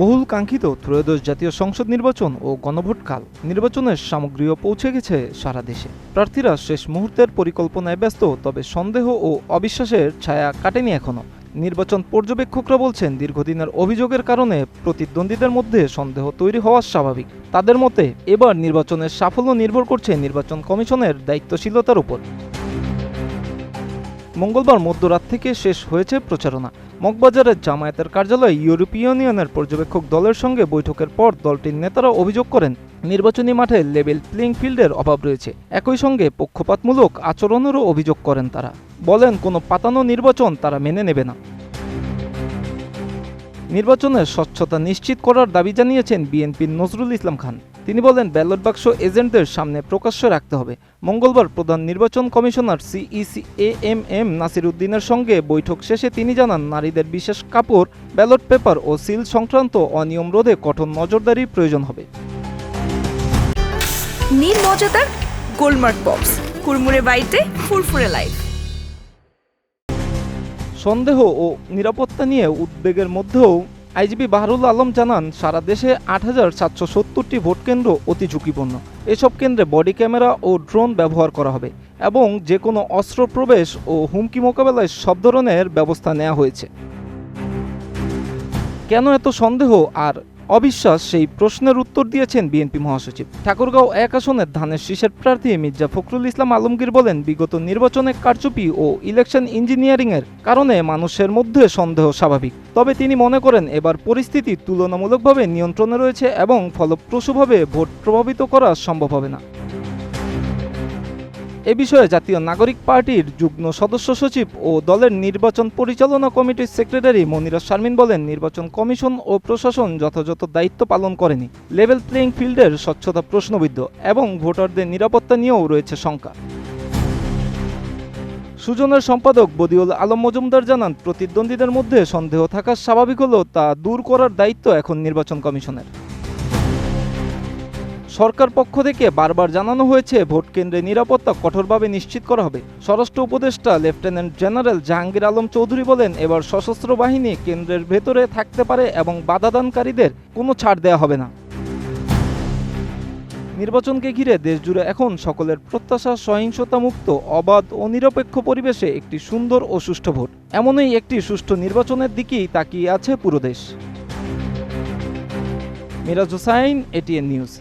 বহুল কাঙ্ক্ষিত ত্রয়োদশ জাতীয় সংসদ নির্বাচন ও গণভোটকাল নির্বাচনের সামগ্রীও পৌঁছে গেছে সারা দেশে। প্রার্থীরা শেষ মুহূর্তের পরিকল্পনায় ব্যস্ত, তবে সন্দেহ ও অবিশ্বাসের ছায়া কাটেনি এখনো। নির্বাচন পর্যবেক্ষকরা বলছেন, দীর্ঘদিনের অভিযোগের কারণে প্রতিদ্বন্দ্বীদের মধ্যে সন্দেহ তৈরি হওয়া স্বাভাবিক। তাদের মতে এবার নির্বাচনের সাফল্য নির্ভর করছে নির্বাচন কমিশনের দায়িত্বশীলতার উপর। মঙ্গলবার মধ্যরাত থেকে শেষ হয়েছে প্রচারণা। মগবাজারের জামায়াতের কার্যালয়ে ইউরোপীয় ইউনিয়নের পর্যবেক্ষক দলের সঙ্গে বৈঠকের পর দলটির নেতারা অভিযোগ করেন, নির্বাচনী মাঠে লেভেল প্লেইং ফিল্ডের অভাব রয়েছে। একই সঙ্গে পক্ষপাতমূলক আচরণেরও অভিযোগ করেন তারা। বলেন, কোনো পাতানো নির্বাচন তারা মেনে নেবে না। নির্বাচনের স্বচ্ছতা নিশ্চিত করার দাবি জানিয়েছেন বিএনপির নজরুল ইসলাম খান। তিনি বলেন, ব্যালট বাক্স এজেন্টদের সামনে প্রকাশ্য রাখতে হবে। মঙ্গলবার প্রধান নির্বাচন কমিশনার সিইসি এএমএম নাসির উদ্দিনের সঙ্গে বৈঠক শেষে তিনি জানান, নারীদের বিশেষ কাপড়, ব্যালট পেপার ও সিল সংক্রান্ত অনিয়ম রোধে কঠোর নজরদারির প্রয়োজন হবে। নীল মজাদার গোলমার্ক বক্স, কুড়মুড়ে বাইটে ফুরফুরে লাইফ। সন্দেহ ও নিরাপত্তা নিয়ে উদ্বেগের মধ্যেও আইজিপি বাহারুল আলম জানান, সারা দেশে ৮৭৭০টি ভোটকেন্দ্র অতি ঝুঁকিপূর্ণ। এসব কেন্দ্রে বডি ক্যামেরা ও ড্রোন ব্যবহার করা হবে এবং যে কোনো অস্ত্র প্রবেশ ও হুমকি মোকাবেলায় সব ধরনের ব্যবস্থা নেওয়া হয়েছে। কেন এত সন্দেহ আর অবিশ্বাস, সেই প্রশ্নের উত্তর দিয়েছেন বিএনপি মহাসচিব। ঠাকুরগাঁও ১ আসনের ধানের শীষের প্রার্থী মির্জা ফখরুল ইসলাম আলমগীর বলেন, বিগত নির্বাচনে কারচুপি ও ইলেকশন ইঞ্জিনিয়ারিংয়ের কারণে মানুষের মধ্যে সন্দেহ স্বাভাবিক। তবে তিনি মনে করেন, এবার পরিস্থিতি তুলনামূলকভাবে নিয়ন্ত্রণে রয়েছে এবং ফলপ্রসূভাবে ভোট প্রভাবিত করা সম্ভব হবে না। এ বিষয়ে জাতীয় নাগরিক পার্টির যুগ্ম সদস্য সচিব ও দলের নির্বাচন পরিচালনা কমিটির সেক্রেটারি মনিরা শারমিন বলেন, নির্বাচন কমিশন ও প্রশাসন যথাযথ দায়িত্ব পালন করেনি। লেভেল প্লেইং ফিল্ডের স্বচ্ছতা প্রশ্নবিদ্ধ এবং ভোটারদের নিরাপত্তা নিয়েও রয়েছে শঙ্কা। সুজনের সম্পাদক বদিউল আলম মজুমদার জানান, প্রতিদ্বন্দ্বীদের মধ্যে সন্দেহ থাকা স্বাভাবিক হলেও তা দূর করার দায়িত্ব এখন নির্বাচন কমিশনের। সরকার পক্ষ থেকে বারবার জানানো হয়েছে, ভোট কেন্দ্রে নিরাপত্তা কঠোরভাবে নিশ্চিত করা হবে। স্বরাষ্ট্র উপদেষ্টা লেফটেন্যান্ট জেনারেল জাহাঙ্গীর আলম চৌধুরী বলেন, এবার সশস্ত্র বাহিনী কেন্দ্রের ভেতরে থাকতে পারে এবং বাধাদানকারীদের কোনো ছাড় দেওয়া হবে না। নির্বাচনকে ঘিরে দেশজুড়ে এখন সকলের প্রত্যাশা সহিংসতামুক্ত, অবাধ ও নিরপেক্ষ পরিবেশে একটি সুন্দর ও সুষ্ঠু ভোট। এমনই একটি সুষ্ঠু নির্বাচনের দিকেই তাকিয়ে আছে পুরো দেশ। Miraj Hossain, ATN news.